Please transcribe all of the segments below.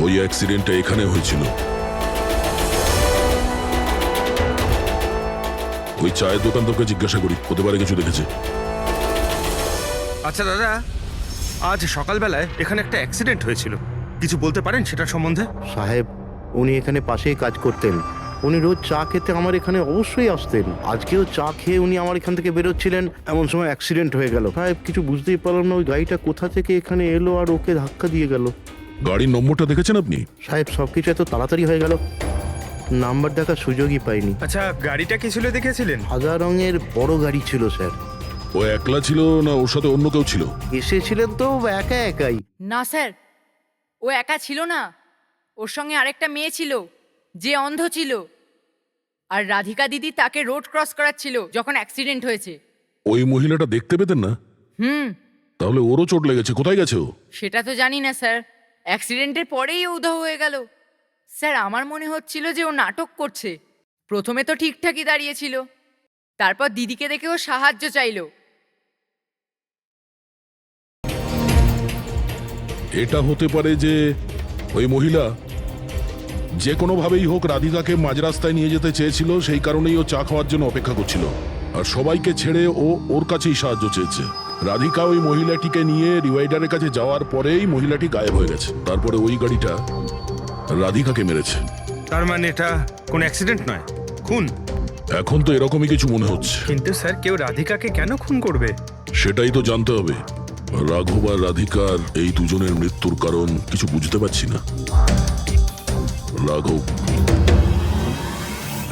ওই অ্যাক্সিডেন্টটা এখানে হয়েছিল। ওই চায়ের দোকানদারকে জিজ্ঞাসা করি, হতে পারে কিছু দেখেছে। আচ্ছা দাদা, আজ সকালবেলায় এখানে একটা অ্যাক্সিডেন্ট হয়েছিল, কিছু বলতে পারেন সেটা সম্বন্ধে? সাহেব, উনি এখানে পাশেই কাজ করতেন। উনি রোজ চা খেতে আমার এখানে অবশ্যই আসতেন। আজকেও চা খেয়ে উনি আমার এখান থেকে বেরোচ্ছিলেন, এমন সময় অ্যাক্সিডেন্ট হয়ে গেল। সাহেব, কিছু বুঝতেই পারলাম না ওই গাড়িটা কোথা থেকে এখানে এলো আর ওকে ধাক্কা দিয়ে গেল। গাড়ির নম্বরটা দেখেছেন আপনি? সাহেব, সবকিছু এত তাড়াতাড়ি হয়ে গেল, নাম্বার দেখার সুযোগই পাইনি। আচ্ছা, গাড়িটা কি ছিল দেখেছিলেন? সাদা রঙের বড় গাড়ি ছিল স্যার। ও একলা ছিল না ওর সাথে অন্য কেউ ছিল? এসেছিলেন তো একা একাই। না স্যার, ও একা ছিল না, ওর সঙ্গে আরেকটা মেয়ে ছিল যে অন্ধ ছিল, আর রাধিকা দিদি তাকে রোড ক্রস করাচ্ছিল যখন অ্যাক্সিডেন্ট হয়েছে। ওই মহিলাটা দেখতে পেতেন না? তাহলে ওরও চোট লেগেছে, কোথায় গেছে ও? সেটা তো জানি না স্যার, অ্যাক্সিডেন্টের পরেই ও উধাও হয়ে গেল। স্যার, আমার মনে হচ্ছিল যে ও নাটক করছে। প্রথমে তো ঠিকঠাকই দাঁড়িয়েছিল, তারপর দিদিকে দেখে ও সাহায্য চাইলো। এটা হতে পারে যে ওই মহিলা যে কোনোভাবেই হোক রাধিকাকে মাঝ রাস্তায় নিয়ে যেতে চেয়েছিল, সেই কারণেই ও চা খাওয়ার জন্য অপেক্ষা করছিল, আর সবাইকে ছেড়ে ও ওর কাছেই সাহায্য চেয়েছে। রাধিকা ওই মহিলাটিকে নিয়ে ডিভাইডারের কাছে যাওয়ার পরেই মহিলাটি গায়েব হয়ে গেছে। তারপরে ওই গাড়িটা রাধিকাকে মেরেছে। তার মানে এটা কোনো অ্যাক্সিডেন্ট নয়, খুন? এখন তো এরকমই কিছু মনে হচ্ছে। কিন্তু স্যার, কেউ রাধিকাকে কেন খুন করবে? সেটাই তো জানতে হবে। রাঘব আর রাধিকার এই দুজনের মৃত্যুর কারণ কিছু বুঝতে পারছি না। রাঘব,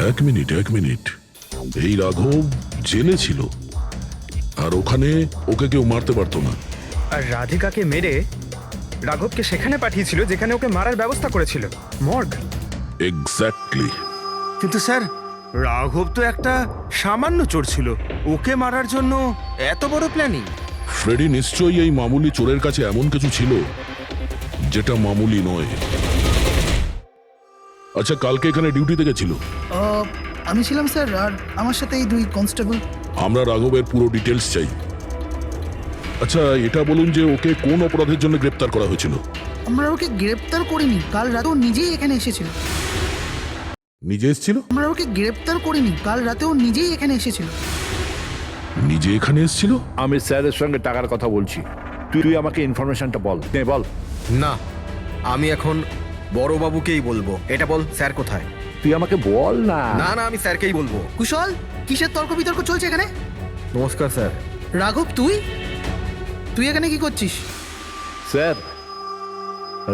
এক মিনিট, এই রাঘব জেলে ছিল, আর ওখানে ওকে কেউ মারতে পারতো না। আর রাধিকাকে মেরে রাঘবকে সেখানে পাঠিয়েছিল যেখানে ওকে মারার ব্যবস্থা করেছিল, মর্গ। এক্স্যাক্টলি। কিন্তু স্যার, রাঘব তো একটা সামান্য চোর ছিল, ওকে মারার জন্য এত বড় প্ল্যানিং? ফ্রেডি নিশ্চয়ই এই মামুলি চোরের কাছে এমন কিছু ছিল যেটা মামুলি নয়। আচ্ছা, কালকে এখানে ডিউটিতে গেছিল? আমি ছিলাম স্যার, আর আমার সাথে এই দুই কনস্টেবল। আমরা রাঘবের পুরো ডিটেলস চাই। আচ্ছা, এটা বলুন যে ওকে কোন অপরাধের জন্য গ্রেপ্তার করা হয়েছিল? আমরা ওকে গ্রেপ্তার করিনি, কাল রাতেও নিজেই এখানে এসেছিল। নিজে এসেছিল? আমরা ওকে গ্রেপ্তার করিনি, কাল রাতেও নিজেই এখানে এসেছিল। নিজে এখানে এসেছিল? আমি স্যারের সঙ্গে টাকার কথা বলছি, তুই আমাকে ইনফরমেশনটা বল। বল। না, আমি এখন বড়বাবুকেই বলবো। এটা বল, স্যার কোথায়? তুই আমাকে বল না। না না, আমি স্যারকেই বলবো। কুশল, কিসের তর্ক বিতর্ক চলছে এখানে? নমস্কার স্যার। রাঘব, তুই এখানে কি করছিস? স্যার,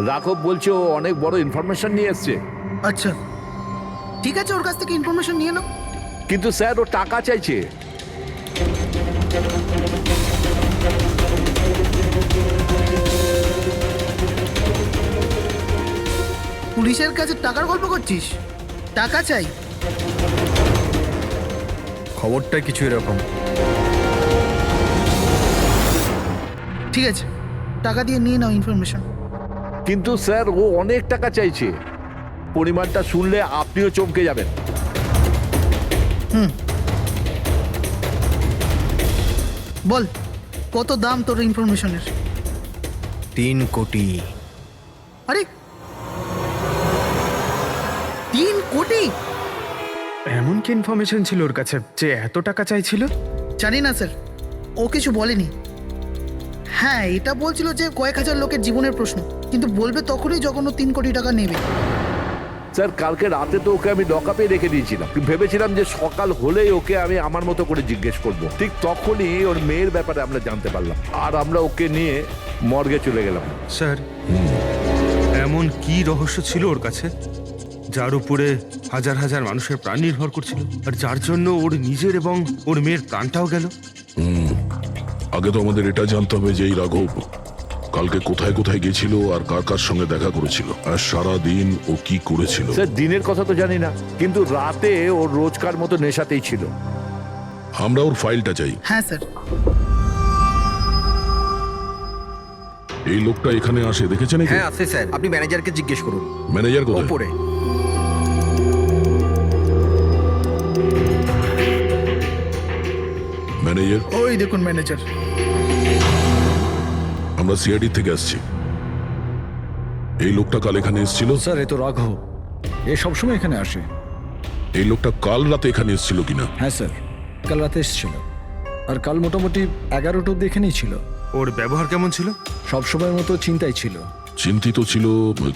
রাঘব বলছে ও অনেক বড় ইনফরমেশন নিয়ে এসছে। আচ্ছা, ঠিক আছে, ওর কাছ থেকে ইনফরমেশন নিয়ে নাও। কিন্তু স্যার, ও টাকা চাইছে। পুলিশের কাছে টাকার গল্প করছিস? টাকা চাই? খবরটা কিছু এরকম। ঠিক আছে, টাকা দিয়ে নিয়ে নাও ইনফরমেশন। কিন্তু স্যার, ও অনেক টাকা চাইছে। পরিমাণটা শুনলে আপনিও চমকে যাবেন। বল, কত দাম তোর ইনফরমেশনের? 3 কোটি। আরে, 3 কোটি? এমন কি ইনফরমেশন ছিল ওর কাছে যে এত টাকা চাইছিল? জানি না স্যার, ও কিছু বলেনি। হ্যাঁ, এটা বলছিল যে কয়েক হাজার লোকের জীবনের প্রশ্ন, কিন্তু বলবে তখনই যখন ও 3 কোটি টাকা নেবে। স্যার, কালকে রাতে তো ওকে আমি লকআপে রেখে দিয়েছিলাম। ভেবেছিলাম যে সকাল হলেই ওকে আমি আমার মতো করে জিজ্ঞেস করব। ঠিক তখনই ওর মেয়ের ব্যাপারে আমরা জানতে পারলাম, আর আমরা ওকে নিয়ে মর্গে চলে গেলাম। স্যার, এমন কি রহস্য ছিল ওর কাছে যার উপরে হাজার হাজার মানুষের প্রাণ নির্ভর করছিল, আর যার জন্য ওর নিজের এবং ওর মেয়ের প্রাণটাও গেল? আগে তো আমাদের এটা জানতে হবে যে এই রাঘব কালকে কোথায় কোথায় গেছিল আর কার কার সঙ্গে দেখা করেছিল, আর সারা দিন ও কি করেছিল। স্যার, দিনের কথা তো জানি না, কিন্তু রাতে ওর রোজকার মতো নেশাতেই ছিল। আমরা ওর ফাইলটা চাই। হ্যাঁ স্যার। এই লোকটা এখানে আসে দেখেছেন? হ্যাঁ আছে স্যার, আপনি ম্যানেজারকে জিজ্ঞেস করুন। ম্যানেজার কোথায়? উপরে। ম্যানেজার? ওই দেখুন ম্যানেজার। আমরা সিআইডি থেকে আসছি। এই লোকটা কাল এখানে এসেছিল? স্যার এ তো রাঘব, এ সবসময় এখানে আসে। এই লোকটা কাল রাতে এখানে এসেছিল কিনা? হ্যাঁ স্যার, কাল রাতে এসেছিল, আর কাল মোটামুটি 11টা অব্দি এখানেই ছিল। ওর ব্যবহার কেমন ছিল? সবসময়ের মতো চিন্তায় ছিল। চিন্তিত ছিল?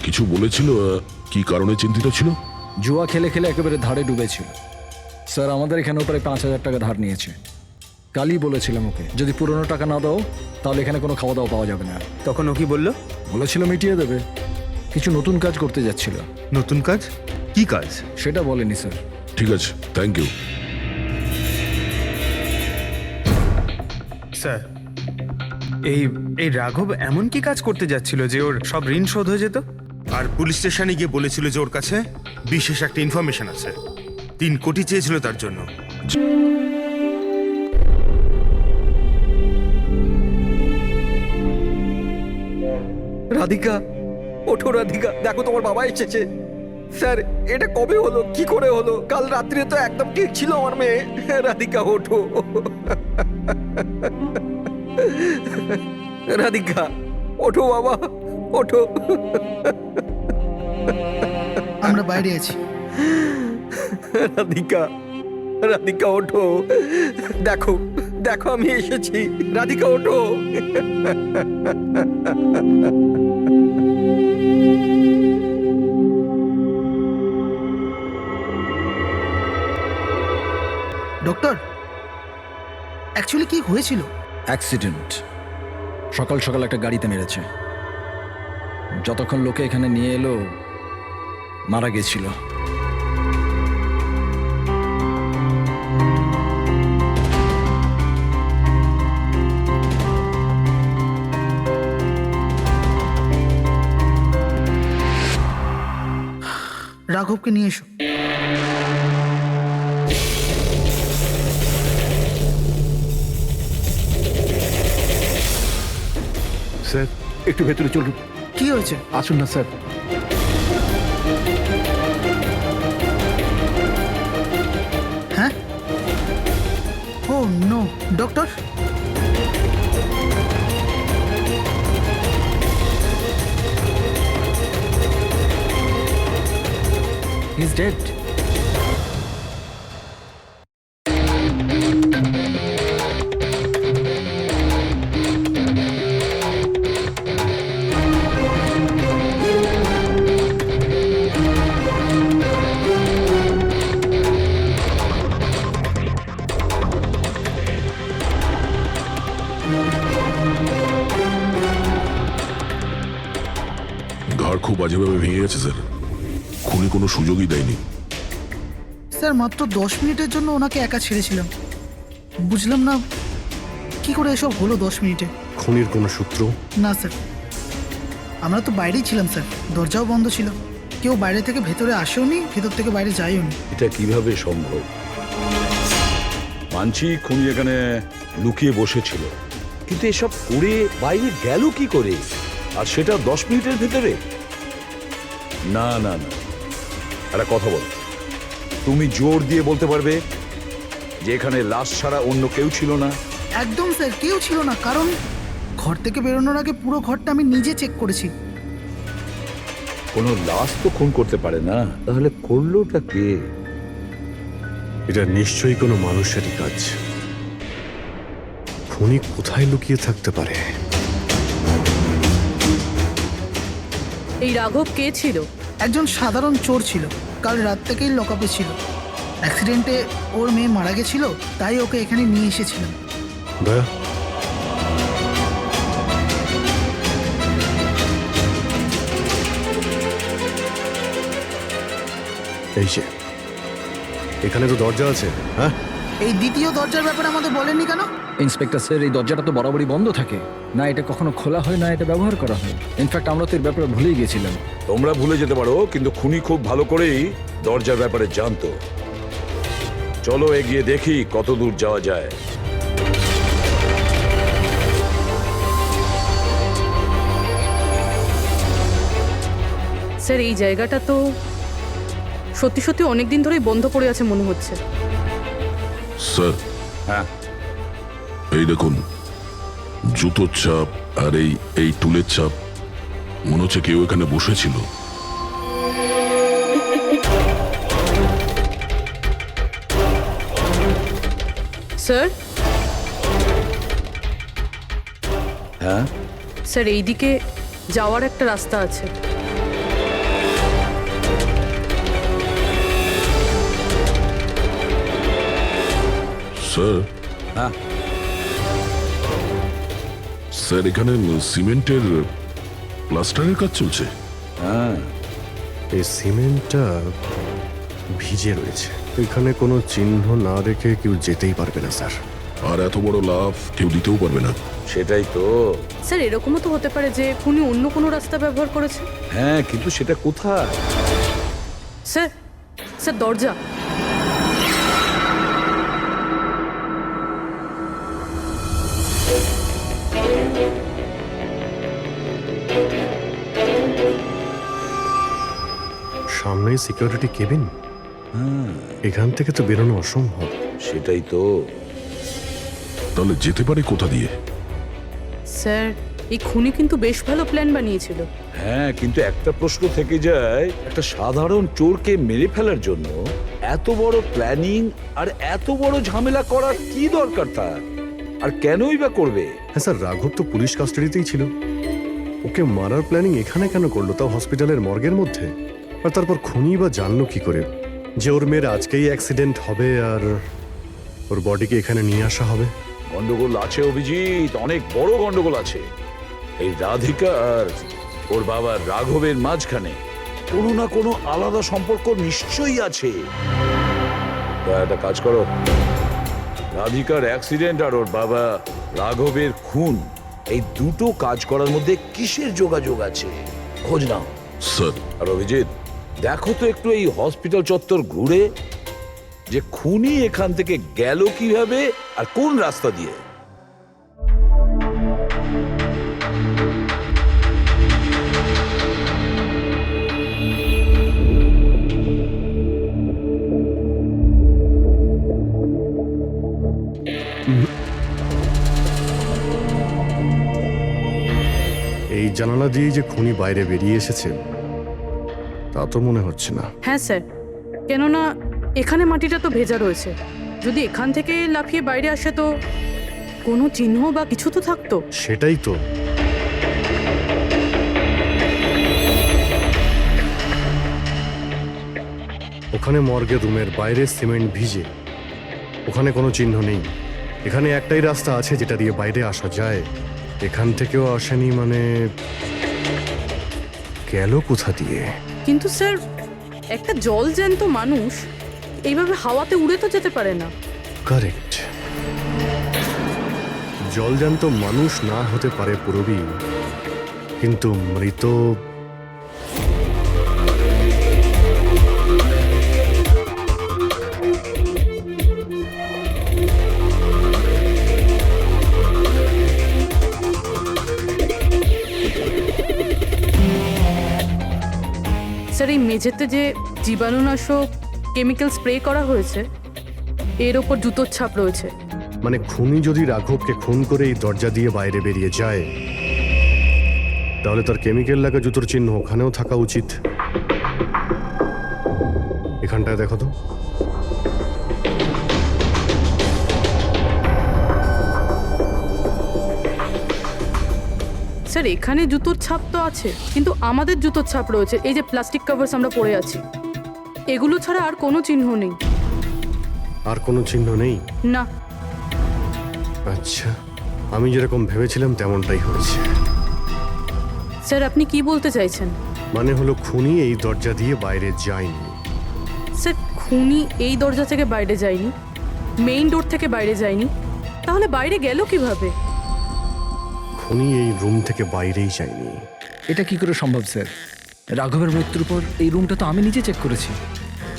কিছু বলেছিল? কি কারণে চিন্তিত ছিল? জুয়া খেলে খেলে একেবারে ধারে ডুবেছিল। স্যার আমাদের এখানেও প্রায় 5,000 টাকা ধার নিয়েছে। কালই বলেছিলাম ওকে, যদি পুরনো টাকা না দাও তাহলে এখানে কোনো খাওয়া দাওয়া পাওয়া যাবে না। তখন ও কি বললো? বলেছিল মিটিয়ে দেবে, কিছু নতুন কাজ করতে যাচ্ছিল। নতুন কাজ? কি কাজ? সেটা বলেনি স্যার। ঠিক আছে, থ্যাংক ইউ। স্যার, এই রাঘব এমন কি কাজ করতে যাচ্ছিল যে ওর সব ঋণ শোধ হয়ে যেত? আর পুলিশ স্টেশনে গিয়ে বলেছিল যে ওর কাছে বিশেষ একটা ইনফরমেশন আছে। 3 কোটি চেয়েছিল তার জন্য। রাধিকা, ওঠো রাধিকা, দেখো তোমার বাবা এসেছে। স্যার এটা কবে হলো, কি করে হলো? কাল রাত্রে তো একদম ঠিক ছিল আমার মেয়ে। রাধিকা ওঠো, রাধিকা ওঠো বাবা, ওঠো। আমরা বাইরে আছি। রাধিকা, রাধিকা ওঠো, দেখো দেখো আমি এসেছি। রাধিকা ওঠো। ডক্টর, অ্যাকচুয়ালি কি হয়েছিল? অ্যাক্সিডেন্ট, সকাল সকাল একটা গাড়িতে মেরেছে। যতক্ষণ লোকে এখানে নিয়ে এলো মারা গেছিল। রাঘবকে নিয়ে এসো। স্যার একটু ভেতরে চলুন। কি হয়েছে? আসুন না স্যার। হ্যাঁ? Oh no, doctor. He is dead. ঘাড় খুব বাজেভাবে ভেঙে গেছে স্যার। খুনি কোনো সুযোগই দেয়নি। স্যার মাত্র 10 মিনিটের জন্য ওনাকে একা ছেড়েছিলাম। বুঝলাম না কি করে এসব হলো 10 মিনিটে। খুনির কোনো সূত্র? না স্যার, আমরা তো বাইরেই ছিলাম স্যার, দরজাও বন্ধ ছিল। কেউ বাইরে থেকে ভেতরে আসেওনি, ভেতর থেকে বাইরে যায়ওনি। এটা কিভাবে সম্ভব? মানছি খুনি এখানে লুকিয়ে বসেছিল, কিন্তু এসব করে বাইরে গেল কি করে? আর সেটা 10 মিনিটের ভেতরে? না না না, একটা কথা বলো, তুমি জোর দিয়ে বলতে পারবে যে এখানে লাশ ছাড়া অন্য কেউ ছিল না? একদম স্যার, কেউ ছিল না। কারণ ঘর থেকে বেরোনোর আগে পুরো ঘরটা আমি নিজে চেক করেছি। কোনো লাশ তো খুন করতে পারে না, তাহলে করলোটা কে? এটা নিশ্চয়ই কোনো মানুষেরই কাজ। খুনি কোথায় লুকিয়ে থাকতে পারে? এই রাঘব কে ছিল? একজন সাধারণ চোর ছিল, কাল রাত থেকেই লকআপে ছিল। অ্যাক্সিডেন্টে ওর মেয়ে মারা গেছিল, তাই ওকে এখানে নিয়ে এসেছিলাম। দয়া, এই যে এখানে তো দরজা আছে। হ্যাঁ, এই দ্বিতীয় দরজার ব্যাপারে আমাদের বলেননি কেন? ইন্সপেক্টর স্যার, এই দরজাটা তো বরাবরই বন্ধ থাকে, না এটা কখনো খোলা হয় না এটা ব্যবহার করা হয়। ইনফ্যাক্ট আমরা তো এর ব্যাপারে ভুলেই গেছিলাম। তোমরা ভুলে যেতে পারো, কিন্তু খুনি খুব ভালো করেই দরজার ব্যাপারে জানতো। চলো এগিয়ে দেখি কত দূর যাওয়া যায়। স্যার এই জায়গাটা তো সত্যি সত্যি অনেকদিন ধরেই বন্ধ পড়ে আছে মনে হচ্ছে। স্যার, হ্যাঁ, এই দেখুন জুতোর ছাপ আর এই টুলের ছাপ। মনে হচ্ছে কেউ এখানে বসেছিল। স্যার হ্যাঁ, স্যার এইদিকে যাওয়ার একটা রাস্তা আছে। স্যার, হ্যাঁ, স্যার এখানে সিমেন্টের প্লাস্টারের কাজ চলছে। হ্যাঁ। এই সিমেন্টটা ভিজে রয়েছে, এখানে কোনো চিহ্ন না রেখে কেউ যেতেই পারবে না স্যার। আর এত বড় লাভ কেউ দিতেও পারবে না। সেটাই তো। স্যার এরকমও তো হতে পারে যে উনি অন্য কোনো রাস্তা ব্যবহার করেছে। হ্যাঁ, কিন্তু সেটা কোথায়? স্যার স্যার দরজা। সামনেই সিকিউরিটি কেবিন, এখান থেকে তো বেরোনো অসম্ভব। সেটাই তো। তাহলে যেতে পারে কোথা দিয়ে? স্যার এই খুনি কিন্তু বেশ ভালো প্ল্যান বানিয়েছিল। হ্যাঁ, কিন্তু একটা প্রশ্ন থেকে যায়, একটা সাধারণ চোরকে মেরে ফেলার জন্য এত বড় প্ল্যানিং আর এত বড় ঝামেলা করার কি দরকার তার? আর কেনই বা করবে? হ্যাঁ স্যার, রাঘব তো পুলিশ কাস্টাডিতেই ছিল, ওকে মারার প্ল্যানিং এখানে কেন করলো, তাও হসপিটালের মর্গের মধ্যে? আর তারপর খুনি বা জানলো কি করে যে ওর মেয়ের আজকেই অ্যাক্সিডেন্ট হবে আর ওর বডিকে এখানে নিয়ে আসা হবে? গন্ডগোল আছে অভিজিৎ, অনেক বড় গন্ডগোল আছে। এই রাধিকা আর ওর বাবা রাঘবের মাঝখানে কোনো না কোনো আলাদা সম্পর্ক নিশ্চয়ই আছে। তা একটা কাজ করো, রাধিকার অ্যাক্সিডেন্ট আর ওর বাবা রাঘবের খুন, এই দুটো কাজ করার মধ্যে কিসের যোগাযোগ আছে খোঁজ নাও। স্যার, আর অভিজিৎ, দেখো তো একটু এই হসপিটাল চত্বর ঘুরে যে খুনি এখান থেকে গেল কিভাবে আর কোন রাস্তা দিয়ে। এই জানালা দিয়ে যে খুনি বাইরে বেরিয়ে এসেছে তা তো মনে হচ্ছে না। হ্যাঁ স্যার, কেননা এখানে মাটিটা তো ভেজা রয়েছে। যদি এখান থেকে লাফিয়ে বাইরে আসে তো কোনো চিহ্ন বা কিছু তো থাকতো। সেটাই তো। ওখানে মর্গের রুমের বাইরে সিমেন্ট ভিজে, ওখানে কোনো চিহ্ন নেই। এখানে একটাই রাস্তা আছে যেটা দিয়ে বাইরে আসা যায়, এখান থেকেও আসেনি, মানে গেল কোথা দিয়ে? কিন্তু স্যার একটা জল জ্যান্ত মানুষ এইভাবে হাওয়াতে উড়ে তো যেতে পারে না। কারেক্ট, জলজান্ত মানুষ না হতে পারে পুরবী, কিন্তু মৃত স্যার এই মেঝেতে যে জীবাণুনাশক কেমিক্যাল স্প্রে করা হয়েছে এর ওপর জুতোর ছাপ রয়েছে। মানে খুনি যদি রাঘবকে খুন করে এই দরজা দিয়ে বাইরে বেরিয়ে যায় তাহলে তার কেমিক্যাল লাগা জুতোর চিহ্ন ওখানেও থাকা উচিত। এখানটায় দেখো তো। স্যার এখানে জুতোর ছাপ তো আছে, কিন্তু আমাদের জুতোর ছাপ রয়েছে এই যে প্লাস্টিক কভার্স আমরা পরে আছি, এগুলো ছাড়া আর কোনো চিহ্ন নেই। আর কোনো চিহ্ন নেই? না। আচ্ছা, আমি যেরকম ভেবেছিলাম তেমনটাই হয়েছে। স্যার আপনি কি বলতে চাইছেন? মানে হলো খুনি এই দরজা দিয়ে বাইরে যায়নি। স্যার খুনি এই দরজা থেকে বাইরে যায়নি, মেইন ডোর থেকে বাইরে যায়নি, তাহলে বাইরে গেল কিভাবে? খুনি এই রুম থেকে বাইরেই যায়নি। এটা কি করে সম্ভব স্যার? রাঘবের মৃত্যুর পর এই রুমটা তো আমি নিজে চেক করেছি।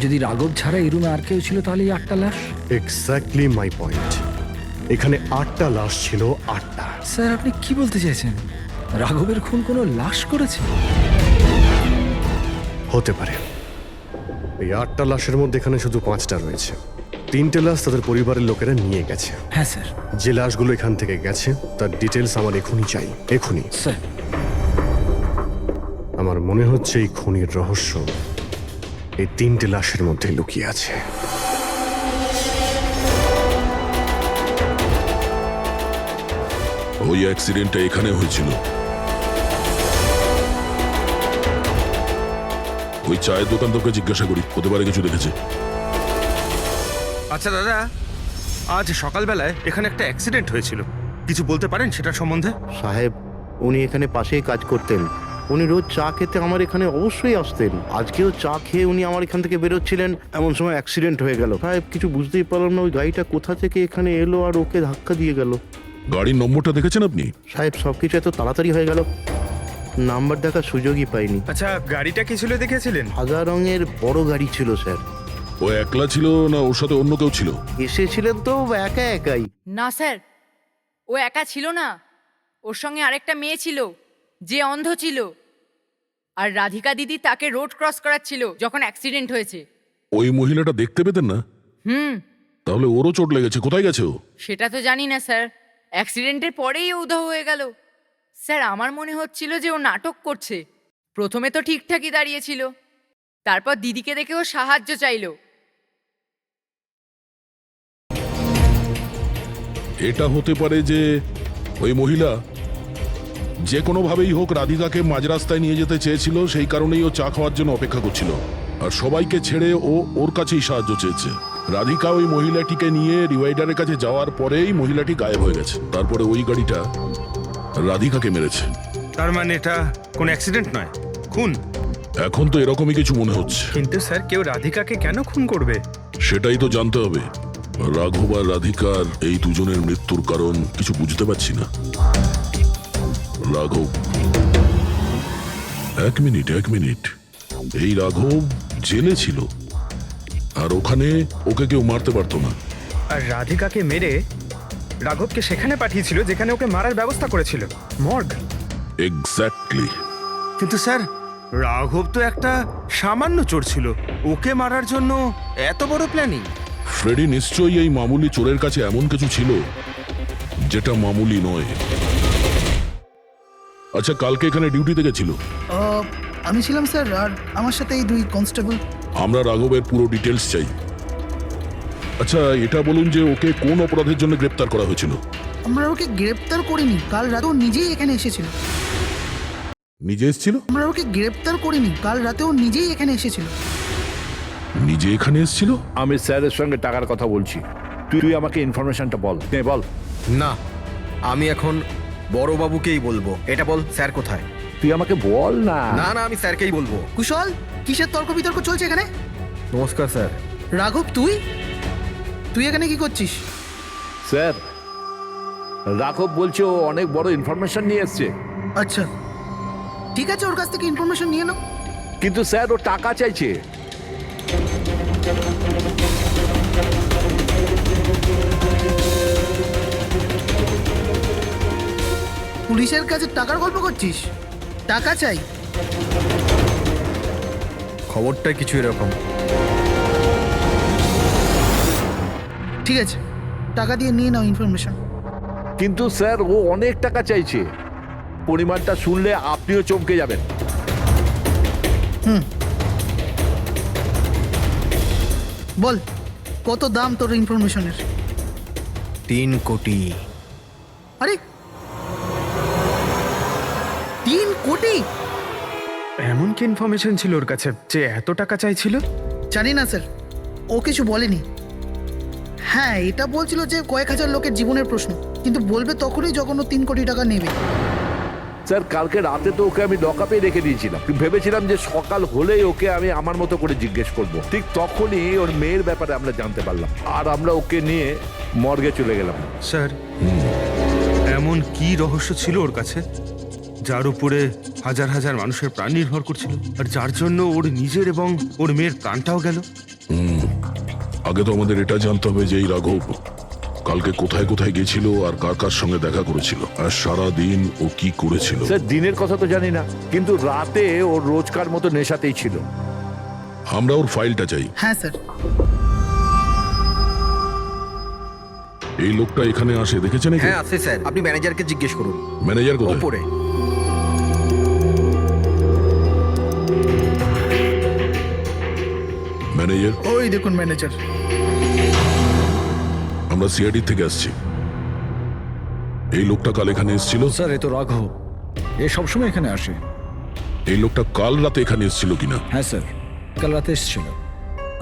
যদি রাঘব ছাড়া এই রুমে আর কেউ ছিল তাহলে এই 8টা লাশ। Exactly my point. এখানে 8টা লাশ ছিল, 8টা। স্যার আপনি কি বলতে চাইছেন? রাঘবের খুন কোনো লাশ করেছে? হতে পারে। এই 8টা লাশের মধ্যে এখানে শুধু 5টা রয়েছে। 3টে লাশ তাদের পরিবারের লোকেরা নিয়ে গেছে। হ্যাঁ স্যার। যে লাশগুলো এখান থেকে গেছে তার ডিটেলস আমার এখনই চাই, এখনই। স্যার আমার মনে হচ্ছে এই খুনির রহস্য এই 3টে লাশের মধ্যে লুকিয়ে আছে। ওই অ্যাক্সিডেন্টটা এখানে হয়েছিল। ওই চায়ের দোকান তোকে জিজ্ঞাসা করি, হতে পারে কিছু দেখেছে। আচ্ছা দাদা, আজ সকালবেলায় এখানে একটা অ্যাক্সিডেন্ট হয়েছিল, কিছু বলতে পারেন সেটার সম্বন্ধে? সাহেব, উনি এখানে পাশেই কাজ করতেন। উনি রোজ চা খেতে আমার এখানে অবশ্যই আসতেন। আজকেও চা খেয়ে উনি আমার এখান থেকে বেরোচ্ছিলেন, এমন সময় অ্যাক্সিডেন্ট হয়ে গেল। সাহেব, কিছু বুঝতেই পারলাম না ওই গাড়িটা কোথা থেকে এখানে এলো আর ওকে ধাক্কা দিয়ে গেল। গাড়ির নম্বরটা দেখেছেন আপনি? সাহেব, সবকিছু এত তাড়াতাড়ি হয়ে গেল, নাম্বার দেখার সুযোগই পাইনি। আচ্ছা, গাড়িটা কি ছিল দেখেছিলেন? সাদা রঙের বড় গাড়ি ছিল স্যার। ও একলা ছিল না ওর সাথে অন্য কেউ ছিল? এসেছিলেন তো একা একাই। না স্যার, ও একা ছিল না, ওর সঙ্গে আরেকটা মেয়ে ছিল যে অন্ধ ছিল, আর রাধিকা দিদি তাকে রোড ক্রস করাচ্ছিল যখন অ্যাক্সিডেন্ট হয়েছে। ওই মহিলাটা দেখতে পেতেন না? তাহলে ওরও চোট লেগেছে, কোথায় গেছে ও? সেটা তো জানি না স্যার, অ্যাক্সিডেন্টের পরেই ও উধাও হয়ে গেল। স্যার, আমার মনে হচ্ছিল যে ও নাটক করছে। প্রথমে তো ঠিকঠাকই দাঁড়িয়েছিল, তারপর দিদিকে দেখে ও সাহায্য চাইলো। এটা হতে পারে যে ওই মহিলা যে কোনোভাবেই হোক রাধিকাকে মাঝ রাস্তায় নিয়ে যেতে চেয়েছিল, সেই কারণেই ও চা খাওয়ার জন্য অপেক্ষা করছিল, আর সবাইকে ছেড়ে ও ওর কাছেই সাহায্য চেয়েছে। রাধিকা ওই মহিলাটিকে নিয়ে ডিভাইডারের কাছে যাওয়ার পরেই মহিলাটি গায়েব হয়ে গেছে। তারপরে ওই গাড়িটা রাধিকাকে মেরেছে। তার মানে এটা কোনো অ্যাক্সিডেন্ট নয়, খুন? এখন তো এরকমই কিছু মনে হচ্ছে। কিন্তু স্যার, কেউ রাধিকাকে কেন খুন করবে? সেটাই তো জানতে হবে। রাঘব আর রাধিকার এই দুজনের মৃত্যুর কারণ কিছু বুঝতে পারছি না। রাঘব, এক মিনিট, এই রাঘব জেলে ছিল, আর ওখানে ওকে কেউ মারতে পারতো না। আর রাধিকাকে মেরে রাঘবকে সেখানে পাঠিয়েছিল যেখানে ওকে মারার ব্যবস্থা করেছিল, মর্গ। এক্স্যাক্টলি। কিন্তু স্যার, রাঘব তো একটা সামান্য চোর ছিল, ওকে মারার জন্য এত বড় প্ল্যানিং? ফ্রেডি নিশ্চয়ই এই মামুলি চোরের কাছে এমন কিছু ছিল যেটা মামুলি নয়। আচ্ছা, কালকে এখানে ডিউটিতে গেছিল? আমি ছিলাম স্যার, আর আমার সাথে এই 2 কনস্টেবল। আমরা রাঘবের পুরো ডিটেলস চাই। আচ্ছা, এটা বলুন যে ওকে কোন অপরাধের জন্য গ্রেপ্তার করা হয়েছিল? আমরা ওকে গ্রেপ্তার করিনি, কাল রাতে ও নিজেই এখানে এসেছিল। নিজে এসেছিল? আমরা ওকে গ্রেপ্তার করিনি, কাল রাতে ও নিজেই এখানে এসেছিল। নিজে এখানে এসেছিল? আমি স্যারের সঙ্গে টাকার কথা বলছি, তুই আমাকে ইনফরমেশনটা বল। বল। না, আমি এখন বড়বাবুকেই বলবো। এটা বল, স্যার কোথায়? তুই আমাকে বল না। না না, আমি স্যারকেই বলবো। কুশল, কিসের তর্ক বিতর্ক চলছে এখানে? নমস্কার স্যার। রাঘব, তুই এখানে কি করছিস? স্যার, রাঘব বলছে ও অনেক বড় ইনফরমেশন নিয়ে এসছে। আচ্ছা, ঠিক আছে, ওর কাছ থেকে ইনফরমেশন নিয়ে নাও। কিন্তু স্যার, ও টাকা চাইছে। পুলিশের কাছে টাকার গল্প করছিস? টাকা চাই? খবরটা কিছু এরকম। ঠিক আছে, টাকা দিয়ে নিয়ে নাও ইনফরমেশন। কিন্তু স্যার, ও অনেক টাকা চাইছে। পরিমাণটা শুনলে আপনিও চমকে যাবেন। বল, কত দাম তোর ইনফরমেশনের? 3 কোটি। আরে, 3 কোটি? এমন কি ইনফরমেশন ছিল ওর কাছে যে এত টাকা চাইছিল? জানি না স্যার, ও কিছু বলেনি। হ্যাঁ, এটা বলছিল যে কয়েক হাজার লোকের জীবনের প্রশ্ন, কিন্তু বলবে তখনই যখন ও 3 কোটি টাকা নেবে। স্যার, কালকে রাতে তো ওকে আমি লকআপে রেখে দিয়েছিলাম। ভেবেছিলাম যে সকাল হলেই ওকে আমি আমার মতো করে জিজ্ঞেস করব। ঠিক তখনই ওর মেয়ের ব্যাপারে আমরা জানতে পারলাম, আর আমরা ওকে নিয়ে মর্গে চলে গেলাম। স্যার, এমন কি রহস্য ছিল ওর কাছে যার উপরে হাজার হাজার মানুষের প্রাণ নির্ভর করছিল, আর যার জন্য ওর নিজের এবং ওর মেয়ের প্রাণটাও গেল? আগে তো আমাদের এটা জানতে হবে যে এই রাঘব কালকে কোথায় কোথায় গেছিল আর কার কার সঙ্গে দেখা করেছিল, আর সারা দিন ও কি করেছিল। স্যার, দিনের কথা তো জানি না, কিন্তু রাতে ওর রোজকার মতো নেশাতেই ছিল। আমরা ওর ফাইলটা চাই। হ্যাঁ স্যার। এই লোকটা এখানে আসে দেখেছেন? হ্যাঁ আছে স্যার, আপনি ম্যানেজারকে জিজ্ঞেস করুন। ম্যানেজার কোথায়? ওপরে। ওই দেখুন ম্যানেজার। আমরা সিআইডি থেকে আসছি। এই লোকটা কাল এখানে এসেছিল? স্যার এ তো রাঘব, এ সবসময় এখানে আসে। এই লোকটা কাল রাতে এখানে এসেছিল কিনা? হ্যাঁ স্যার, কাল রাতে এসেছিল,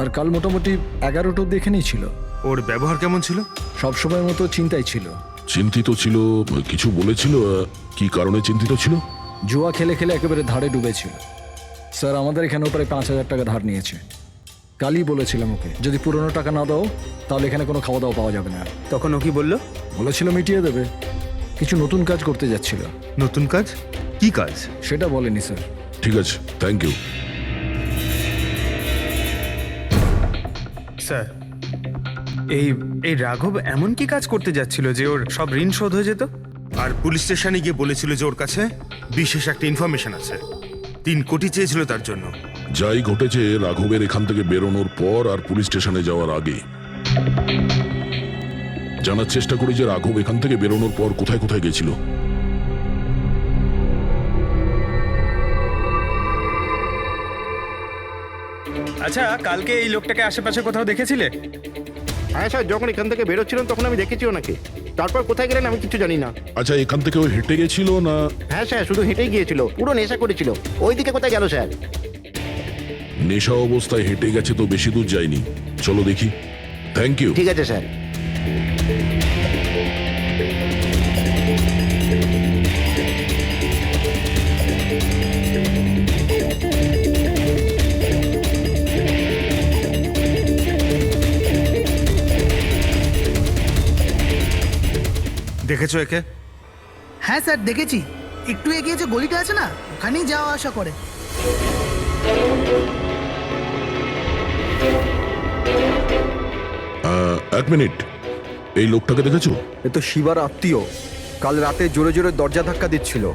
আর কাল মোটামুটি 11টা অব্দি এখানেই ছিল। ওর ব্যবহার কেমন ছিল? সবসময়ের মতো চিন্তায় ছিল। চিন্তিত ছিল? কিছু বলেছিল? কি কারণে চিন্তিত ছিল? জুয়া খেলে খেলে একেবারে ধারে ডুবেছিল। স্যার আমাদের এখানেও প্রায় 5,000 টাকা ধার নিয়েছে। কালই বলেছিলাম ওকে, যদি পুরনো টাকা না দাও তাহলে এখানে কোনো খাওয়া দাওয়া পাওয়া যাবে না। তখন ও কি বললো? বলেছিল মিটিয়ে দেবে, কিছু নতুন কাজ করতে যাচ্ছিল। নতুন কাজ? কি কাজ? সেটা বলেনি স্যার। ঠিক আছে, থ্যাংক ইউ। স্যার এই এই রাঘব এমন কি কাজ করতে যাচ্ছিল যে ওর সব ঋণ শোধ হয়ে যেত? আর পুলিশ স্টেশনে গিয়ে বলেছিল যে ওর কাছে বিশেষ একটা ইনফরমেশন আছে, 3 কোটি চেয়েছিল তার জন্য। যাই ঘটেছে রাঘবের এখান থেকে বেরোনোর পর আর পুলিশ স্টেশনে যাওয়ার আগে জানার চেষ্টা করি যে রাঘব এখান থেকে বেরোনোর পর কোথায় কোথায় গেছিল। আচ্ছা, কালকে এই লোকটাকে আশেপাশে কোথাও দেখেছিলে? হ্যাঁ স্যার, যখন এখান থেকে বেরোচ্ছিলাম তখন আমি দেখেছি ওনাকে। তারপর কোথায় গেলেন আমি কিছু জানি না। আচ্ছা, এখান থেকে ওই হেঁটে গেছিল না? হ্যাঁ স্যার, শুধু হেঁটেই গিয়েছিল, পুরো নেশা করেছিল। ওইদিকে কোথায় গেল স্যার? নেশা অবস্থায় হেঁটে গেছে তো বেশি দূর যায়নি। চলো দেখি। Thank you. ঠিক আছে স্যার। দেখেছো একে? হ্যাঁ স্যার দেখেছি, একটু এগিয়ে যে গলিটা আছে না, ওখানেই যাওয়া আসা করে। এক মিনিট, এই লোকটাকে দেখেছো? এ তো শিবার আত্মীয়। কাল রাতে জোরে জোরে দরজা ধাক্কা দিচ্ছিল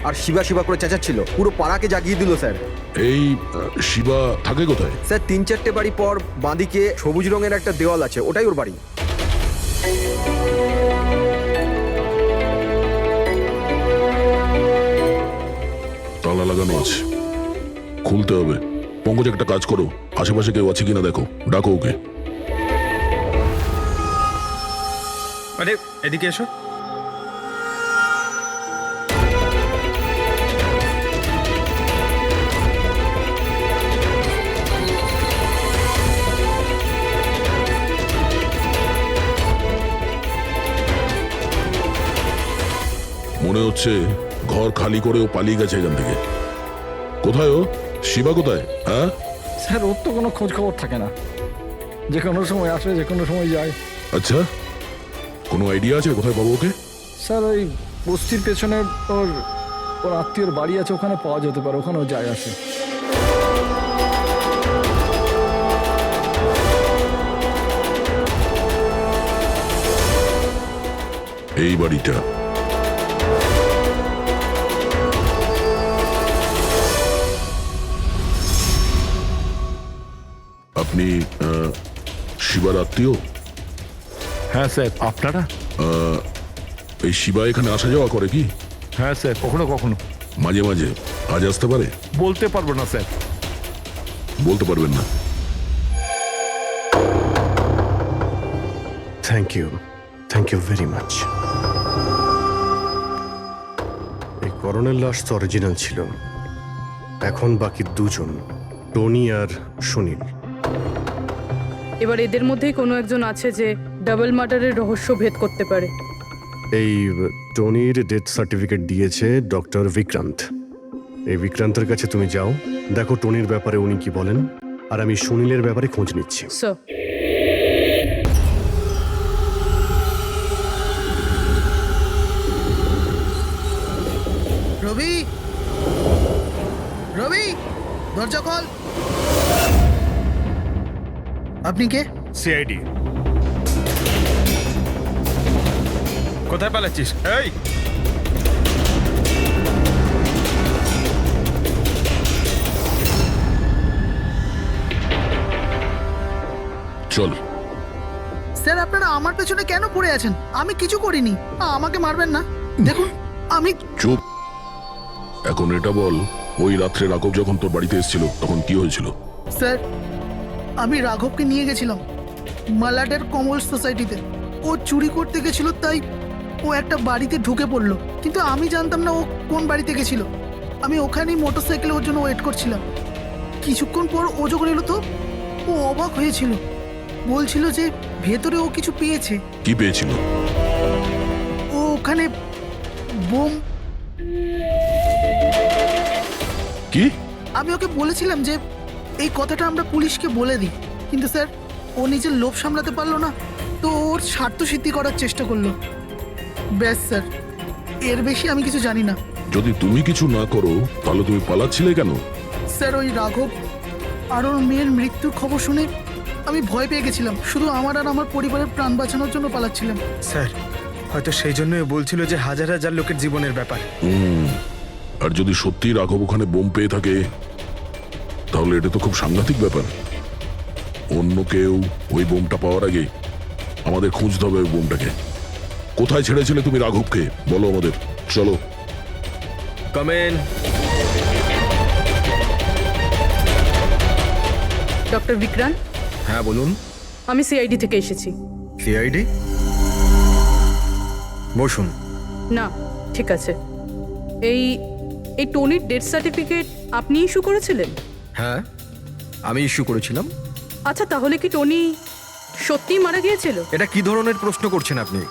আর শিবা শিবা করে চেঁচাচ্ছিল, পুরো পাড়াকে জাগিয়ে দিল স্যার। এই শিবা থাকে কোথায়? স্যার 3-4টে বাড়ি পর বাঁদিকে সবুজ রঙের একটা দেওয়াল আছে, ওটাই ওর বাড়ি। তালা লাগানো আছে, খুলতে হবে। পঙ্কজ একটা কাজ করো, আশেপাশে কেউ আছে কিনা দেখো, ডাকো ওকে। আরে এদিকে এসো। মনে হচ্ছে ঘর খালি করে ও পালিয়ে গেছে এখান থেকে। কোথায় ও? শিবা কোথায়? হ্যাঁ স্যার ওর তো কোনো খোঁজ খবর থাকে না, যে কোনো সময় আসে যে কোনো সময় যায়। আচ্ছা, কোনো আইডিয়া আছে কোথায় পাবো ওকে? স্যার ওই বস্তির পেছনে ওর ওর আত্মীয়র বাড়ি আছে, ওখানে পাওয়া যেতে পারে, ওখানেও যায় আসে। এই বাড়িটা। আপনি শিবার আত্মীয়? হ্যাঁ স্যার। আপনারা? এই শিবা এখানে আসা যাওয়া করে কি? হ্যাঁ স্যার, কখনো কখনো। মাঝে মাঝে। আজ আসতে পারে? বলতে পারবো না স্যার। বলতে পারবেন না? Thank you very much. এই করোনার লাশ তো অরিজিনাল ছিল। এখন বাকি দুজন, টনি আর সুনীল। এবার এদের মধ্যেই কোনো একজন আছে যে ডাবল মার্ডারের রহস্য ভেদ করতে পারে। এই টনির ডেথ সার্টিফিকেট দিয়েছে ডক্টর বিক্রান্ত। এই বিক্রান্তের কাছে তুমি যাও, দেখো টনির ব্যাপারে উনি কি বলেন, আর আমি সুনীলের ব্যাপারে খোঁজ নিচ্ছি। স্যার রবি, রবি দরজা খোল। আপনি কে? সিআইডি। কোথায় পালাচ্ছিস? এই চল। স্যার আপনারা আমার পেছনে কেন পড়ে আছেন? আমি কিছু করিনি, আমাকে মারবেন না। দেখুন আমি। চুপ। এখন এটা বল, ওই রাত্রে রাঘব যখন তোর বাড়িতে এসেছিল তখন কি হয়েছিল? স্যার আমি রাঘবকে নিয়ে গেছিলাম মালাডের কমল সোসাইটিতে। ও চুরি করতে গেছিল, তাই ও একটা বাড়িতে ঢুকে পড়লো, কিন্তু আমি জানতাম না ও কোন বাড়িতে গেছিল। আমি ওখানেই মোটরসাইকেলে ওর জন্য ওয়েট করছিলাম। কিছুক্ষণ পর ও যখন এলো তো ও অবাক হয়েছিল, বলছিল যে ভেতরে ও কিছু পেয়েছে। কি পেয়েছিল? ও ওখানে বোম। কি? আমি ওকে বলেছিলাম যে এই কথাটা আমরা পুলিশকে বলে দিই, কিন্তু স্যার ও নিজের লোভ সামলাতে পারলো না, তো ওর স্বার্থ সিদ্ধি করার চেষ্টা করলো। ব্যাস স্যার, এর বেশি আমি কিছু জানি না। যদি তুমি কিছু না করো তাহলে তুমি পালাচ্ছিলে কেন? স্যার ওই রাঘব আর ওর মেয়ের মৃত্যুর খবর শুনে আমি ভয় পেয়ে গেছিলাম, শুধু আমার আর আমার পরিবারের প্রাণ বাঁচানোর জন্য পালাচ্ছিলাম। স্যার হয়তো সেই জন্যই বলছিল যে হাজার হাজার লোকের জীবনের ব্যাপার। আর যদি সত্যি রাঘব ওখানে বোম পেয়ে থাকে তাহলে এটা তো খুব সাংঘাতিক ব্যাপার। অন্য কেউ ওই বোমটা পাওয়ার আগে আমাদের খুঁজতে হবে ওই বোমটাকে। কোথায় ছেড়েছিলে তুমি রাঘবকে বলো আমাদের। চলো। কমেন। ডক্টর বিক্রান্ত, হ্যাঁ বলুন। আমি সিআইডি থেকে এসেছি। সিআইডি? বসুন। না, ঠিক আছে। এই এই টনির ডেথ সার্টিফিকেট আপনি ইস্যু করেছিলেন? হ্যাঁ আমি ইস্যু করেছিলাম। আচ্ছা, তাহলে কি টনি সত্যিই মারা গিয়েছিল? এটা কি ধরনের প্রশ্ন করছেন আপনি?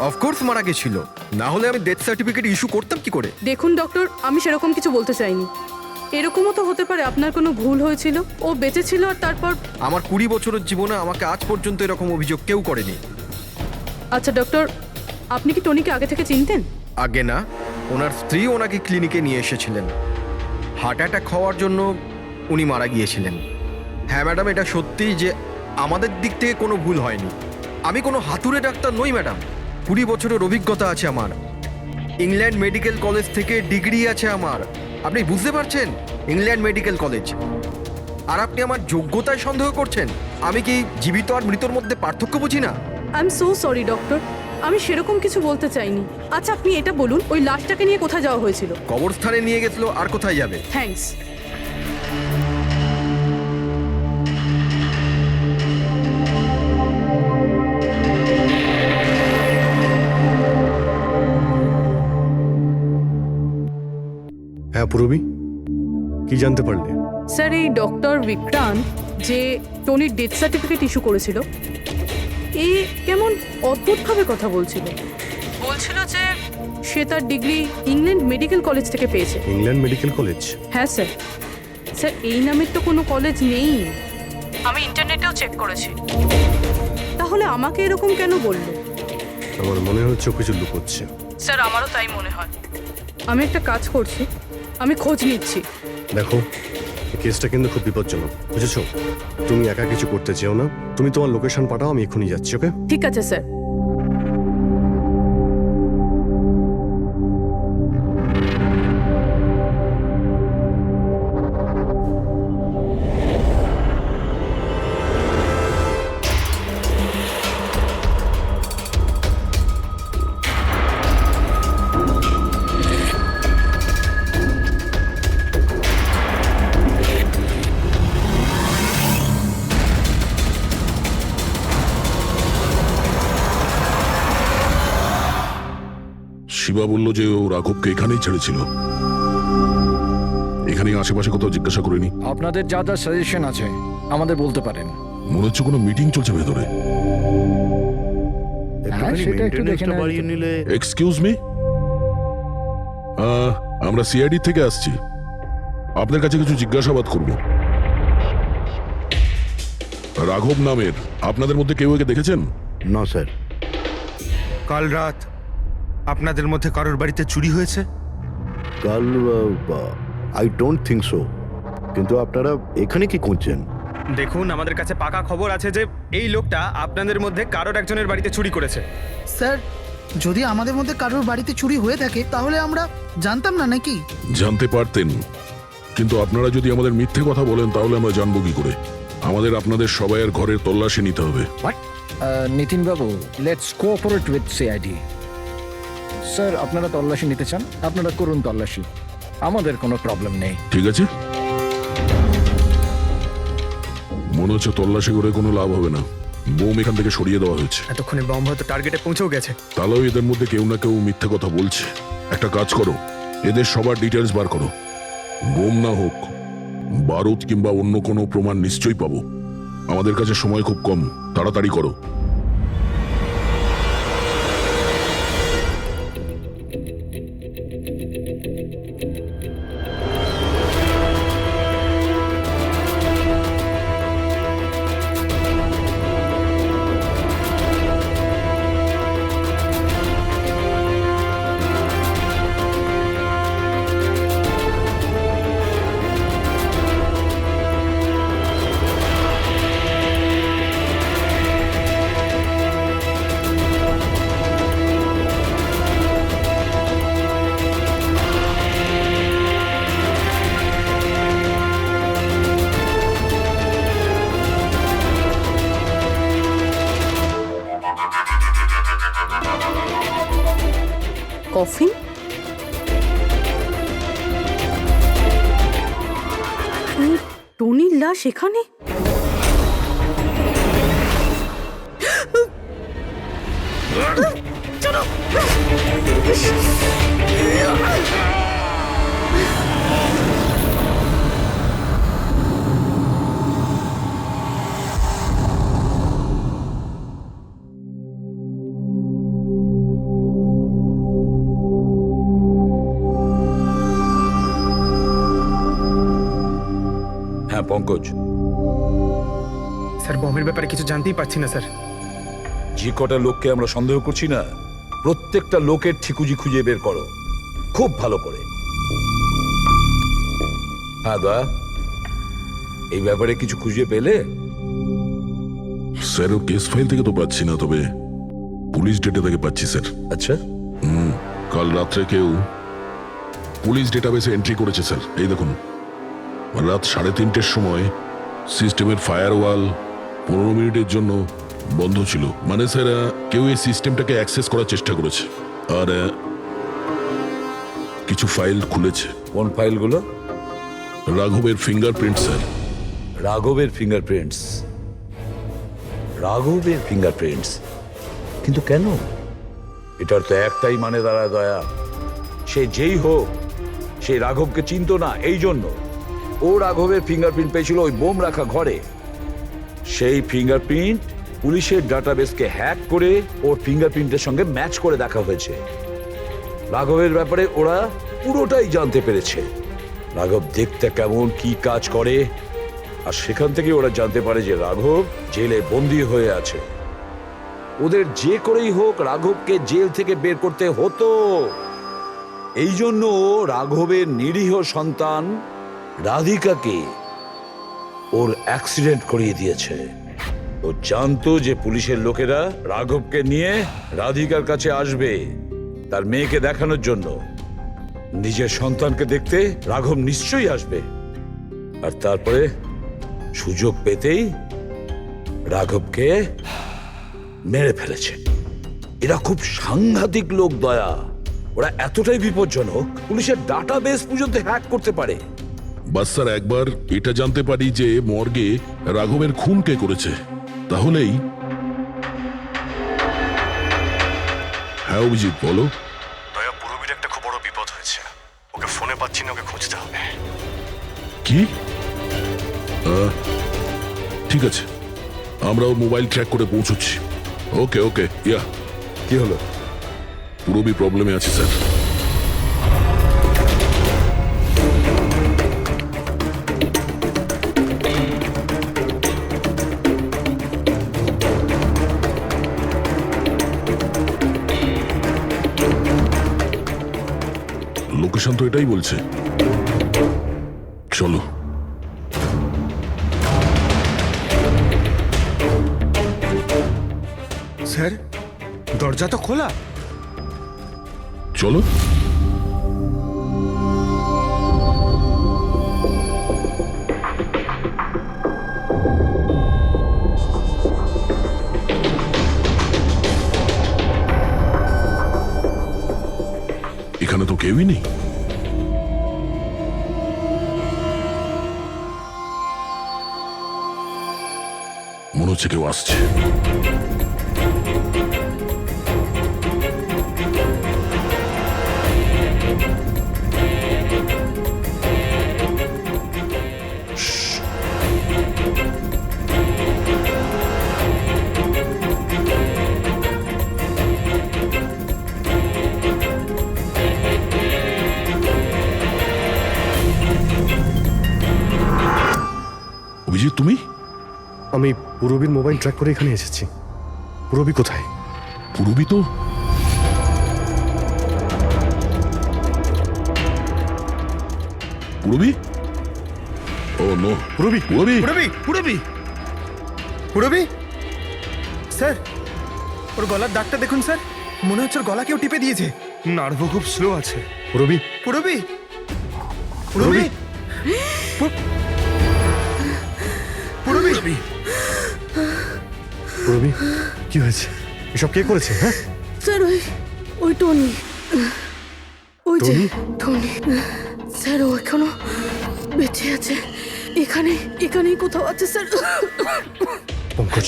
অফকোর্স মারা গেছিল, না হলে আমি ডেথ সার্টিফিকেট ইস্যু করতাম কি করে? দেখুন ডক্টর, আমি সেরকম কিছু বলতে চাইনি। এরকমও তো হতে পারে আপনার কোনো ভুল হয়েছিল, ও বেঁচে ছিল আর তারপর। আমার 20 বছরের জীবনে আমাকে আজ পর্যন্ত এরকম অভিযোগ কেউ করেনি। আচ্ছা ডক্টর, আপনি কি টনিকে আগে থেকে চিনতেন? আগে না, ওনার স্ত্রী ওনাকে ক্লিনিকে নিয়ে এসেছিলেন। হার্ট অ্যাটাক হওয়ার জন্য উনি মারা গিয়েছিলেন। হ্যাঁ ম্যাডাম, এটা সত্যি যে আমাদের দিক থেকে কোনো ভুল হয়নি। আমি কোনো হাতুড়ে ডাক্তার নই ম্যাডাম। 20 বছরের অভিজ্ঞতা আছে আমার। ইংল্যান্ড মেডিকেল কলেজ থেকে ডিগ্রি আছে আমার। আপনি বুঝতে পারছেন? England medical college. আর আপনি আমার যোগ্যতায় সন্দেহ করছেন? আমি কি জীবিত আর মৃতর মধ্যে পার্থক্য বুঝি না? I am so sorry doctor, আমি সেরকম কিছু বলতে চাইনি। আচ্ছা আপনি এটা বলুন, ওই লাশটাকে নিয়ে কোথায় যাওয়া হয়েছিল? কবরস্থানে নিয়ে গেছিল, আর কোথায় যাবে? থ্যাঙ্কস। হ্যাঁ পূরবী, কি জানতে পারলে? স্যার, এই ডক্টর বিক্রান্ত যে টনির ডেথ সার্টিফিকেট ইস্যু করেছিল, এ কেমন অদ্ভুতভাবে কথা বলছিল। বলছিল যে সে তার ডিগ্রি ইংল্যান্ড মেডিকেল কলেজ থেকে পেয়েছে। England medical college? হ্যাঁ স্যার। স্যার এই নামের তো কোনো কলেজ নেই, আমি ইন্টারনেটেও চেক করেছি। তাহলে আমাকে এরকম কেন বললো? আমার মনে হচ্ছে ও কিছু লুকোচ্ছে। স্যার আমারও তাই মনে হয়। আমি একটা কাজ করছি, আমি খোঁজ নিচ্ছি। দেখো, এই কেসটা কিন্তু খুব বিপজ্জনক, বুঝেছো? তুমি একা কিছু করতে চেও না। তুমি তোমার লোকেশন পাঠাও, আমি এক্ষুনি যাচ্ছি। ওকে? ঠিক আছে স্যার। শিবা বলল যে ও রাঘবকে এখানেই ছেড়েছিল। এখানে আশেপাশে কোথাও জিজ্ঞাসা করিনি? আপনাদের যা যা সাজেশন আছে আমাদের বলতে পারেন। মনে হচ্ছে কোনো মিটিং চলছে ভেতরে। হ্যাঁ, সেটা একটু দেখে নেওয়া বাড়িয়ে যেত। নিলে। এক্সকিউজ মি, আমরা সিআইডি থেকে আসছি, আপনার কাছে কিছু জিজ্ঞাসাবাদ করব। রাঘব নামের আপনাদের মধ্যে কেউ একে দেখেছেন? না স্যার। কাল রাত আপনাদের মধ্যে কারোর বাড়িতে চুরি হয়েছে? কাল আই ডোন্ট থিঙ্ক সো। কিন্তু আপনারা এখানে কি করছেন? দেখুন, আমাদের কাছে পাকা খবর আছে যে এই লোকটা আপনাদের মধ্যে কারোর একজনের বাড়িতে চুরি করেছে। স্যার, যদি আমাদের মধ্যে কারোর বাড়িতে চুরি হয়ে থাকে তাহলে আমরা জানতাম না নাকি? জানতে পারতেন, কিন্তু আপনারা যদি আমাদের মিথ্যে কথা বলেন তাহলে আমরা জানবো কি করে? আমাদের আপনাদের সবাইয়ের ঘরের তল্লাশি নিতে হবে। নিতিন বাবু, let's cooperate with CID. Sir, আপনারা তল্লাশি নিতে চান, আপনারা করুন তল্লাশি, আমাদের কোনো প্রবলেম নেই। ঠিক আছে। মনে মনে হচ্ছে তল্লাশি করে কোনো লাভ হবে না। বোম এখান থেকে সরিয়ে দেওয়া হয়েছে। এতক্ষণে বম্ব হয়তো টার্গেটে পৌঁছেও গেছে। তাহলেও এদের মধ্যে কেউ না কেউ মিথ্যে কথা বলছে। একটা কাজ করো, এদের সবার ডিটেলস বার করো। বোম না হোক, বারুদ কিংবা অন্য কোনো প্রমাণ নিশ্চয়ই পাবো। আমাদের কাছে সময় খুব কম, তাড়াতাড়ি করো। কফিন? টনির লাশ এখানে? হ্যাঁ পঙ্কজ, স্যার বমের ব্যাপারে কিছু জানতেই পারছি না স্যার। যে কটা লোককে আমরা সন্দেহ করছি না, প্রত্যেকটা লোকের ঠিকুজি খুঁজে বের করো খুব ভালো করে। হ্যাঁ দা, এই ব্যাপারে কিছু খুঁজে পেলে? স্যার ও কেস ফাইল থেকে তো পাচ্ছি না, তবে পুলিশ ডেটা থেকে পাচ্ছি স্যার। আচ্ছা, কাল রাত্রে কেউ পুলিশ ডেটাবেসে এন্ট্রি করেছে স্যার। এই দেখুন, রাত 3:30-র সময় সিস্টেমের ফায়ারওয়াল 15 মিনিটের জন্য বন্ধ ছিল। মানে স্যার কেউ এই সিস্টেমটাকে অ্যাক্সেস করার চেষ্টা করেছে আর কিছু ফাইল খুলেছে। কোন ফাইলগুলো? রাঘবের ফিঙ্গারপ্রিন্ট স্যার। রাঘবের ফিঙ্গারপ্রিন্টস? রাঘবের ফিঙ্গারপ্রিন্টস? কিন্তু কেন? এটার তো একটাই মানে দাঁড়ায় দয়া, সে যেই হোক সেই রাঘবকে চিনতো না, এই জন্য ও রাঘবের ফিঙ্গারপ্রিন্ট পেয়েছিল ওই বোম রাখা ঘরে। সেই ফিঙ্গারপ্রিন্ট পুলিশের ডাটাবেসকে হ্যাক করে ওর ফিঙ্গারপ্রিন্টের সঙ্গে ম্যাচ করে দেখা হয়েছে। রাঘবের ব্যাপারে ওরা পুরোটাই জানতে পেরেছে, রাঘব দেখতে কেমন, কি কাজ করে, আর সেখান থেকে ওরা জানতে পারে যে রাঘব জেলে বন্দী হয়ে আছে। ওদের যে করেই হোক রাঘবকে জেল থেকে বের করতে হতো। এই জন্য রাঘবের নিরীহ সন্তান রাধিকাকে ওর অ্যাক্সিডেন্ট করিয়ে দিয়েছে। ও জানতো যে পুলিশের লোকেরা রাঘবকে নিয়ে রাধিকার কাছে আসবে তার মেয়েকে দেখানোর জন্য। নিজের সন্তানকে দেখতে রাঘব নিশ্চয়ই আসবে, আর তারপরে সুযোগ পেতেই রাঘবকে মেরে ফেলেছে। এরা খুব সাংঘাতিক লোক দয়া, ওরা এতটাই বিপজ্জনক পুলিশের ডাটাবেস পর্যন্ত হ্যাক করতে পারে। বাস স্যার একবার এটা জানতে পারি যে মর্গে রাঘবের খুন কে করেছে, তাহলেই। হ্যাঁ অভিজিৎ বলো। দয়া, পুরবীর একটা খুব বড় বিপদ হয়েছে, ওকে ফোনে পাচ্ছি না, ওকে খুঁজতে হবে। কি? ঠিক আছে, আমরা ওর মোবাইল ট্র্যাক করে পৌঁছচ্ছি। ওকে ওকে, ইয়া। কি হলো? পুরবী প্রবলেমে আছে স্যার। লোকেশন তো এটাই বলছে। চলো। স্যার দরজা তো খোলা। চলো। এখানে তো কেউই নেই। মনে হচ্ছে কেউ আসছে। অভিজিৎ, তুমি? আমি পুরবীর মোবাইল ট্র্যাক করে এখানে এসেছি। পুরবী কোথায়? পুরবী তো পুরবী? ও নো, পুরবী পুরবী! পুরবি পুরবি পুরবি স্যার, ওর গলার দাগটা দেখুন স্যার, মনে হচ্ছে ওর গলা কেউ টিপে দিয়েছে। নার্ভও খুব স্লো আছে। পুরবী পুরবি পুরবি পুরবি পুরবী কি হয়েছে? এসব কে করেছে? হ্যাঁ, স্যার ওই টনি, ওই যে টনি? টনি স্যার, ও এখনো বেঁচে আছে। এখানেই কোথাও আছে স্যার। পঙ্কজ,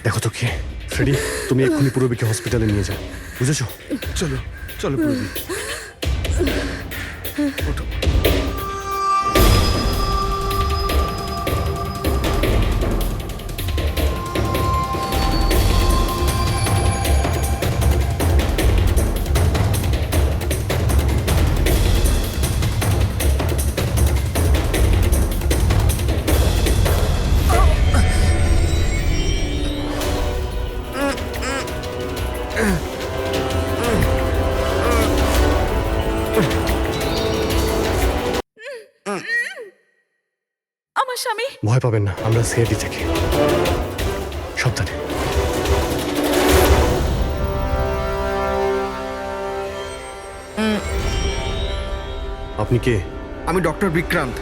দেখো তো কি। ফ্রেডি, তুমি এক্ষুনি পুরবীকে হসপিটালে নিয়ে যাও, বুঝেছো? চলো চলো পুরবি। আমার স্বামী। ভয় পাবেন না, আমরা সিআইডি থেকে। সাবধানে। আপনি কে? আমি ডক্টর বিক্রান্ত।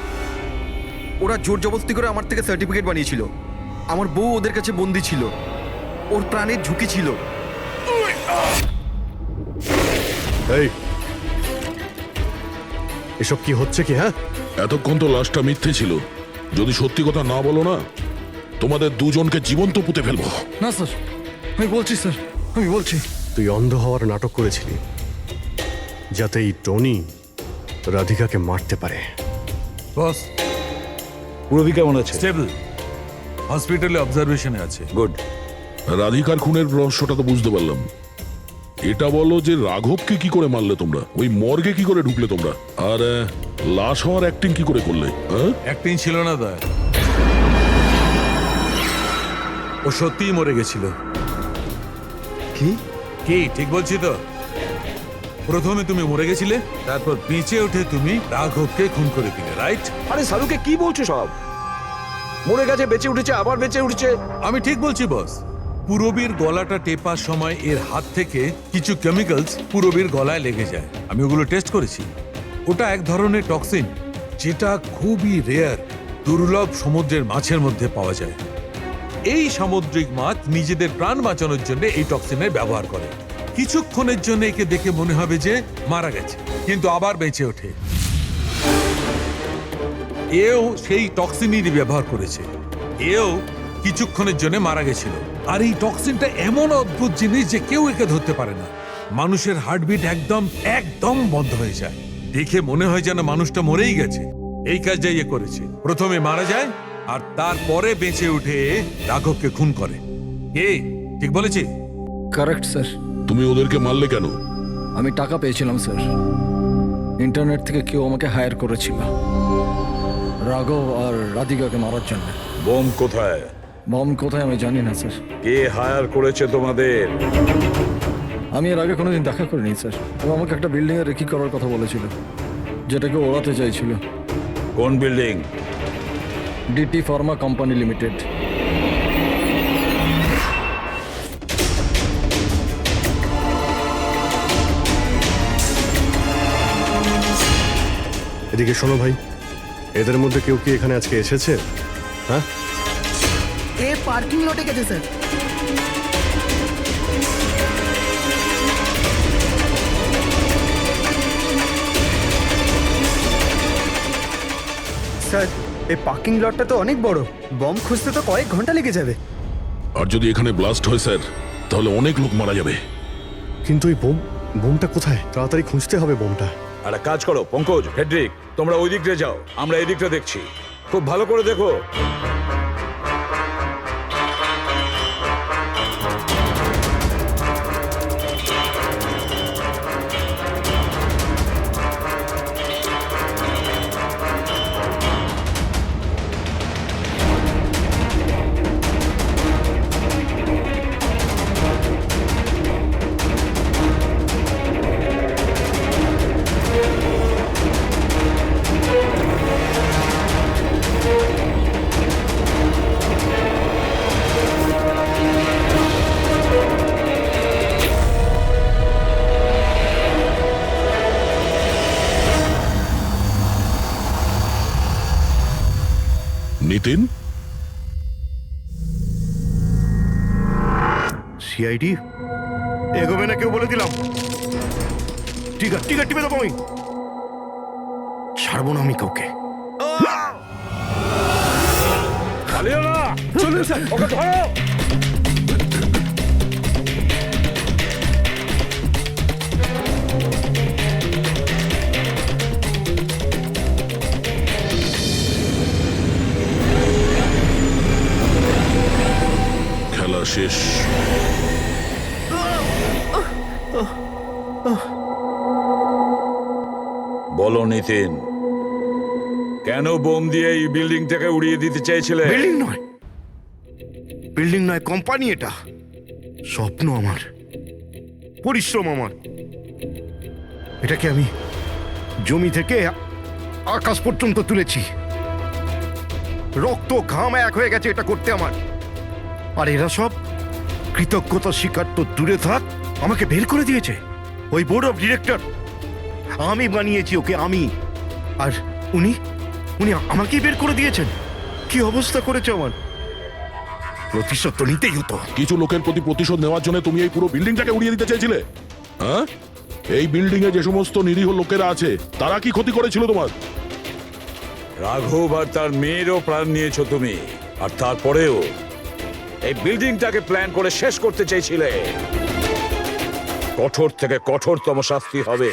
ওরা জোর জবরদস্তি করে আমার থেকে সার্টিফিকেট বানিয়েছিল। আমার বউ ওদের কাছে বন্দি ছিল, ওর প্রাণের ঝুঁকি ছিল। এই, এসব কি হচ্ছে কি? হ্যাঁ, এতক্ষণ তো লাশটা মিথ্যে ছিল। যদি সত্যি কথা না বলো না, তোমাদের দুজনকে জীবন্ত পুঁতে ফেলবো। না স্যার, আমি বলছি স্যার, আমি বলছি। তুই অন্ধ হওয়ার নাটক করেছিলি যাতে এই টনি রাধিকাকে মারতে পারে। বস, পুরবী কেমন আছে? স্টেবল, হসপিটালে অবজারভেশনে আছে। গুড। রাধিকার খুনের রহস্যটা তো বুঝতে পারলাম। এটা বলো যে রাঘবকে কি করে মারলে তোমরা? ওই মর্গে কি করে ঢুকলে তোমরা? আর লাশ হওয়ার অ্যাক্টিং কি করে করলে? অ্যাক্টিং ছিল না দা, ও সত্যিই মরে গেছিল। কি কি ঠিক বলছি তো? প্রথমে তুমি মরে গেছিলে, তারপর বেঁচে উঠে তুমি রাঘবকে খুন করে দিলে, রাইট? আরে সালুকে কি বলছো সব? মরে গেছে, বেঁচে উঠেছে, আবার বেঁচে উঠছে। আমি ঠিক বলছি বস। পুরবীর গলাটা টেপার সময় এর হাত থেকে কিছু কেমিক্যালস পুরবীর গলায় লেগে যায়। আমি ওগুলো টেস্ট করেছি। ওটা এক ধরনের টক্সিন, যেটা খুবই রেয়ার, দুর্লভ সমুদ্রের মাছের মধ্যে পাওয়া যায়। এই সামুদ্রিক মাছ নিজেদের প্রাণ বাঁচানোর জন্য এই টক্সিনের ব্যবহার করে। কিছুক্ষণের জন্য একে দেখে মনে হবে যে মারা গেছে, কিন্তু আবার বেঁচে ওঠে। এও সেই টক্সিনই ব্যবহার করেছে। এও কিছুক্ষণের জন্য মারা গেছিল। আর এই টক্সিনটা এমন অদ্ভুত জিনিস যে কেউ একে ধরতে পারে না। মানুষের হার্টবিট একদম বন্ধ হয়ে যায়। দেখে মনে হয় যেন মানুষটা মরেই গেছে। এই কাজটাই এ করেছে। প্রথমে মারা যায় আর তারপরে বেঁচে উঠে রাঘবকে খুন করে। ঠিক বলেছি? Correct sir. তুমি ওদেরকে মারলে কেন? আমি টাকা পেয়েছিলাম স্যার। ইন্টারনেট থেকে কেউ আমাকে হায়ার করেছিল রাঘব আর রাধিকাকে মারার জন্য। বোম কোথায়? বম কোথায় আমি জানি না স্যার। কে হায়ার করেছে তোমাদের? আমি এর আগে কোনোদিন দেখা করিনি স্যার। ও আমাকে একটা বিল্ডিংয়ে রেকি করার কথা বলেছিল, যেটাকে ওড়াতে চাইছিল। কোন building? DT pharma company limited. এদিকে শোনো ভাই, এদের মধ্যে কেউ কি এখানে আজকে এসেছে? হ্যাঁ, এ পার্কিং লটে গেছে স্যার। স্যার, এই পার্কিং লটটা তো অনেক বড়। বম খুঁজতে তো কয়েক ঘন্টা লেগে যাবে। আর যদি এখানে ব্লাস্ট হয় স্যার, তাহলে অনেক লোক মারা যাবে। কিন্তু ওই বোমটা কোথায়? তাড়াতাড়ি খুঁজতে হবে বোমটা। একটা কাজ করো পঙ্কজ, হেড্রিক, তোমরা ওই দিকটা যাও, আমরা এই দিকটা দেখছি। খুব ভালো করে দেখো। নিতিন, সিআইডি এগোবে না কেউ বলে দিলাম। টিকার টিপে দেবো আমি, ছাড়বো না আমি কাউকে। পালিও না। চলুন স্যার। ওকে ধরো। খেলা শেষ। বলো নিতিন, কেন বোম দিয়ে এই বিল্ডিংটাকে উড়িয়ে দিতে চাইছিলে? বিল্ডিং নয়, কোম্পানি এটা। স্বপ্ন আমার, পরিশ্রম আমার। এটাকে আমি জমি থেকে আকাশ পর্যন্ত তুলেছি। রক্ত ঘাম এক হয়ে গেছে এটা করতে আমার। আর এরা সব কৃতজ্ঞতা স্বীকার তো দূরে থাক, আমাকে বের করে দিয়েছে। ওই বোর্ড অফ ডিরেক্টর, আমি বানিয়েছি ওকে, আমি। আর উনি আমাকেই বের করে দিয়েছেন। কি অবস্থা করেছে আমার। প্রতিশোধ তো নিতেই হতো। কিছু লোকের প্রতি প্রতিশোধ নেওয়ার জন্য তুমি এই পুরো বিল্ডিংটাকে উড়িয়ে দিতে চেয়েছিলে? হ্যাঁ, এই বিল্ডিং এ যে সমস্ত নিরীহ লোকেরা আছে তারা কি ক্ষতি করেছিল তোমার? রাঘব আর তার মেয়েরও প্রাণ নিয়েছো তুমি, আর তারপরেও এই বিল্ডিংটাকে প্ল্যান করে শেষ করতে চাইছিলে। কঠোর থেকে কঠোরতম শাস্তি হবে।